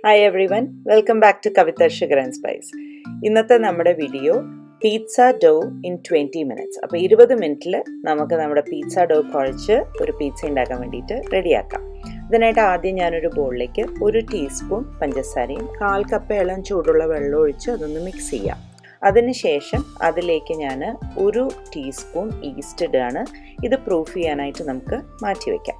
Hi everyone, welcome back to Kavitha sugar and spice. ഇന്നത്തെ നമ്മുടെ video pizza dough in 20 minutes. അപ്പോൾ 20 മിനിറ്റിൽ നമുക്ക് നമ്മുടെ പിസ്സ ഡോ കുഴച്ച് ഒരു പിസ്സ ഉണ്ടാക്കാൻ വേണ്ടിയിട്ട് റെഡിയാക്കാം. ഇതിനായിട്ട് ആദ്യം ഞാനൊരു ബൗളിലേക്ക് 1 ടീസ്പൂൺ പഞ്ചസാരയും 1/4 കപ്പ് ഇളം ചൂടുള്ള വെള്ളം ഒഴിച്ച് അതൊന്ന് മിക്സ് ചെയ്യാം. അതിനുശേഷം അതിലേക്ക് ഞാൻ 1 ടീസ്പൂൺ ഈസ്റ്റ് ഇടുകയാണ്. ഇത് പ്രൂഫ് ചെയ്യാനായിട്ട് നമുക്ക് മാറ്റി വയ്ക്കാം.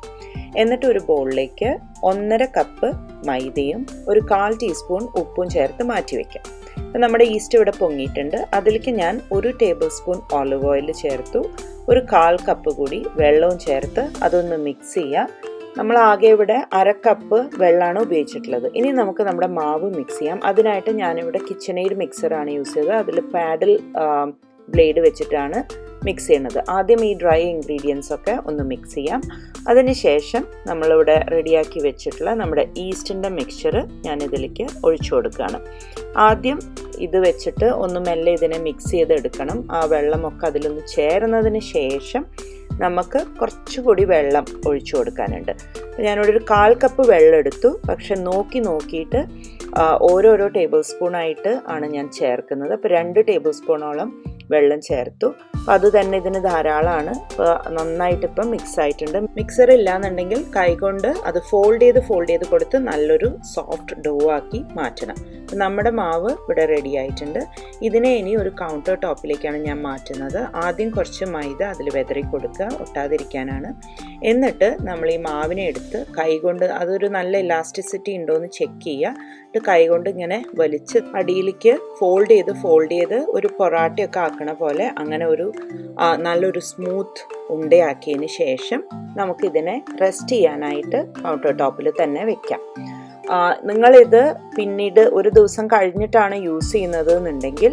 എന്നിട്ട് ഒരു ബൗളിലേക്ക് 1.5 കപ്പ് മൈദയും 1/4 ടീസ്പൂൺ ഉപ്പും ചേർത്ത് മാറ്റി വയ്ക്കാം. അപ്പം നമ്മുടെ ഈസ്റ്റ് ഇവിടെ പൊങ്ങിയിട്ടുണ്ട്. അതിലേക്ക് ഞാൻ 1 ടേബിൾ സ്പൂൺ ഓലിവ് ഓയിൽ ചേർത്തു. 1/4 കപ്പ് കൂടി വെള്ളവും ചേർത്ത് അതൊന്ന് മിക്സ് ചെയ്യാം. നമ്മൾ ആകെ ഇവിടെ 1/2 കപ്പ് വെള്ളമാണ് ഉപയോഗിച്ചിട്ടുള്ളത്. ഇനി നമുക്ക് നമ്മുടെ മാവ് മിക്സ് ചെയ്യാം. അതിനായിട്ട് ഞാനിവിടെ കിച്ചനെയ്ഡ് മിക്സറാണ് യൂസ് ചെയ്തത്. അതിൽ പാഡിൽ ബ്ലേഡ് വെച്ചിട്ടാണ് മിക്സ് ചെയ്യുന്നത്. ആദ്യം ഈ ഡ്രൈ ഇൻഗ്രീഡിയൻസ് ഒക്കെ ഒന്ന് മിക്സ് ചെയ്യാം. അതിനുശേഷം നമ്മളിവിടെ റെഡിയാക്കി വെച്ചിട്ടുള്ള നമ്മുടെ ഈസ്റ്റിൻ്റെ മിക്സ്ചർ ഞാനിതിലേക്ക് ഒഴിച്ചു കൊടുക്കുകയാണ്. ആദ്യം ഇത് വെച്ചിട്ട് ഒന്ന് മെല്ലെ ഇതിനെ മിക്സ് ചെയ്തെടുക്കണം. ആ വെള്ളമൊക്കെ അതിലൊന്ന് ചേർന്നതിന് ശേഷം നമുക്ക് കുറച്ചുകൂടി വെള്ളം ഒഴിച്ചു കൊടുക്കാനുണ്ട്. ഞാനിവിടെ 1/4 കപ്പ് വെള്ളം എടുത്തു. പക്ഷെ നോക്കിയിട്ട് ഓരോരോ ടേബിൾ സ്പൂണായിട്ട് ആണ് ഞാൻ ചേർക്കുന്നത്. അപ്പോൾ 2 ടേബിൾ സ്പൂണോളം വെള്ളം ചേർത്തു. അപ്പോൾ അത് തന്നെ ഇതിന് ധാരാളമാണ്. ഇപ്പോൾ നന്നായിട്ട് ഇപ്പം മിക്സ് ആയിട്ടുണ്ട്. മിക്സർ ഇല്ലാന്നുണ്ടെങ്കിൽ കൈകൊണ്ട് അത് ഫോൾഡ് ചെയ്ത് കൊടുത്ത് നല്ലൊരു സോഫ്റ്റ് ഡോ ആക്കി മാറ്റണം. നമ്മുടെ മാവ് ഇവിടെ റെഡി ആയിട്ടുണ്ട്. ഇതിനെ ഇനി ഒരു കൗണ്ടർ ടോപ്പിലേക്കാണ് ഞാൻ മാറ്റുന്നത്. ആദ്യം കുറച്ച് മൈദ അതിൽ വെതറി കൊടുക്കുക, ഒട്ടാതിരിക്കാനാണ്. എന്നിട്ട് നമ്മൾ ഈ മാവിനെ എടുത്ത് കൈകൊണ്ട് അതൊരു നല്ല ഇലാസ്റ്റിസിറ്റി ഉണ്ടോ എന്ന് ചെക്ക് ചെയ്യുക. കൈകൊണ്ട് ഇങ്ങനെ വലിച്ച് അടിയിലേക്ക് ഫോൾഡ് ചെയ്ത് ഒരു പൊറാട്ടയൊക്കെ ആക്കണ പോലെ അങ്ങനെ ഒരു നല്ലൊരു സ്മൂത്ത് ഉണ്ടയാക്കിയതിന് ശേഷം നമുക്കിതിനെ റെസ്റ്റ് ചെയ്യാനായിട്ട് കൗണ്ടർ ടോപ്പിൽ തന്നെ വെക്കാം. നിങ്ങളിത് പിന്നീട് ഒരു ദിവസം കഴിഞ്ഞിട്ടാണ് യൂസ് ചെയ്യുന്നത് എന്നുണ്ടെങ്കിൽ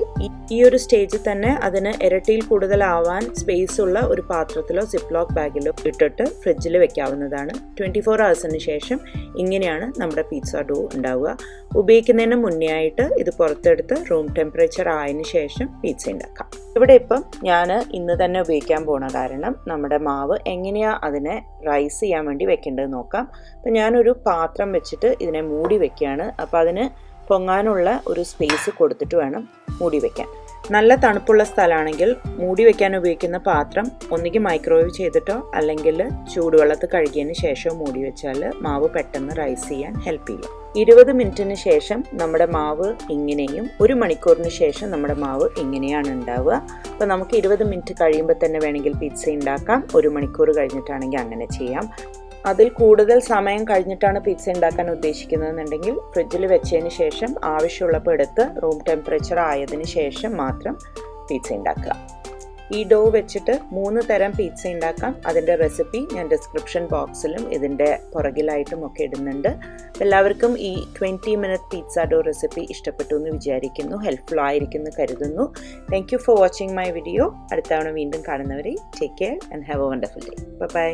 ഈ ഒരു സ്റ്റേജിൽ തന്നെ അതിന് ഇരട്ടിയിൽ കൂടുതലാവാൻ സ്പേസ് ഉള്ള ഒരു പാത്രത്തിലോ സിപ്ലോക്ക് ബാഗിലോ ഇട്ടിട്ട് ഫ്രിഡ്ജിൽ വെക്കാവുന്നതാണ്. 24 ഹവേഴ്സിന് ശേഷം ഇങ്ങനെയാണ് നമ്മുടെ പിസ്സ ഡോ ഉണ്ടാവുക. ഉപയോഗിക്കുന്നതിന് മുന്നേ ആയിട്ട് ഇത് പുറത്തെടുത്ത് റൂം ടെമ്പറേച്ചർ ആയതിനു ശേഷം പിസ്സ ഉണ്ടാക്കാം. ഇവിടെ ഇപ്പം ഞാൻ ഇന്ന് തന്നെ ഉപയോഗിക്കാൻ പോണ കാരണം നമ്മുടെ മാവ് എങ്ങനെയാണ് അതിനെ റൈസ് ചെയ്യാൻ വേണ്ടി വെക്കേണ്ടത് നോക്കാം. അപ്പം ഞാനൊരു പാത്രം വെച്ചിട്ട് ഇതിനെ മൂടി വെക്കുകയാണ്. അപ്പോൾ അതിന് പൊങ്ങാനുള്ള ഒരു സ്പേസ് കൊടുത്തിട്ട് വേണം മൂടി വെക്കാൻ. നല്ല തണുപ്പുള്ള സ്ഥലമാണെങ്കിൽ മൂടി വെക്കാൻ ഉപയോഗിക്കുന്ന പാത്രം ഒന്നുകിൽ മൈക്രോവേവ് ചെയ്തിട്ടോ അല്ലെങ്കിൽ ചൂടുവെള്ളത്തിൽ കഴുകിയതിന് ശേഷം മൂടി വെച്ചാൽ മാവ് പെട്ടെന്ന് റൈസ് ചെയ്യാൻ ഹെൽപ്പ് ചെയ്യും. 20 മിനിറ്റിന് ശേഷം നമ്മുടെ മാവ് ഇങ്ങനെയും 1 മണിക്കൂറിന് ശേഷം നമ്മുടെ മാവ് ഇങ്ങനെയാണ് ഉണ്ടാവുക. അപ്പോൾ നമുക്ക് 20 മിനിറ്റ് കഴിയുമ്പോൾ തന്നെ വേണമെങ്കിൽ പിസ്സ ഉണ്ടാക്കാം. 1 മണിക്കൂർ കഴിഞ്ഞിട്ടാണെങ്കിൽ അങ്ങനെ ചെയ്യാം. അതിൽ കൂടുതൽ സമയം കഴിഞ്ഞിട്ടാണ് പിസ്സ ഉണ്ടാക്കാൻ ഉദ്ദേശിക്കുന്നതെന്നുണ്ടെങ്കിൽ ഫ്രിഡ്ജിൽ വെച്ചതിന് ശേഷം ആവശ്യമുള്ളപ്പോൾ എടുത്ത് റൂം ടെമ്പറേച്ചർ ആയതിന് ശേഷം മാത്രം പിസ്സ ഉണ്ടാക്കുക. ഈ ഡോ വെച്ചിട്ട് 3 തരം പിസ്സ ഉണ്ടാക്കാം. അതിൻ്റെ റെസിപ്പി ഞാൻ ഡിസ്ക്രിപ്ഷൻ ബോക്സിലും ഇതിൻ്റെ പുറകിലായിട്ടും ഒക്കെ ഇടുന്നുണ്ട്. എല്ലാവർക്കും ഈ 20 മിനിറ്റ് പിസ്സ ഡോ റെസിപ്പി ഇഷ്ടപ്പെട്ടു എന്ന് വിചാരിക്കുന്നു. ഹെൽപ്ഫുൾ ആയിരിക്കുമെന്ന് കരുതുന്നു. Thank you for watching my video. അടുത്ത തവണ വീണ്ടും കാണുന്നവരെ take care and have a wonderful day. By.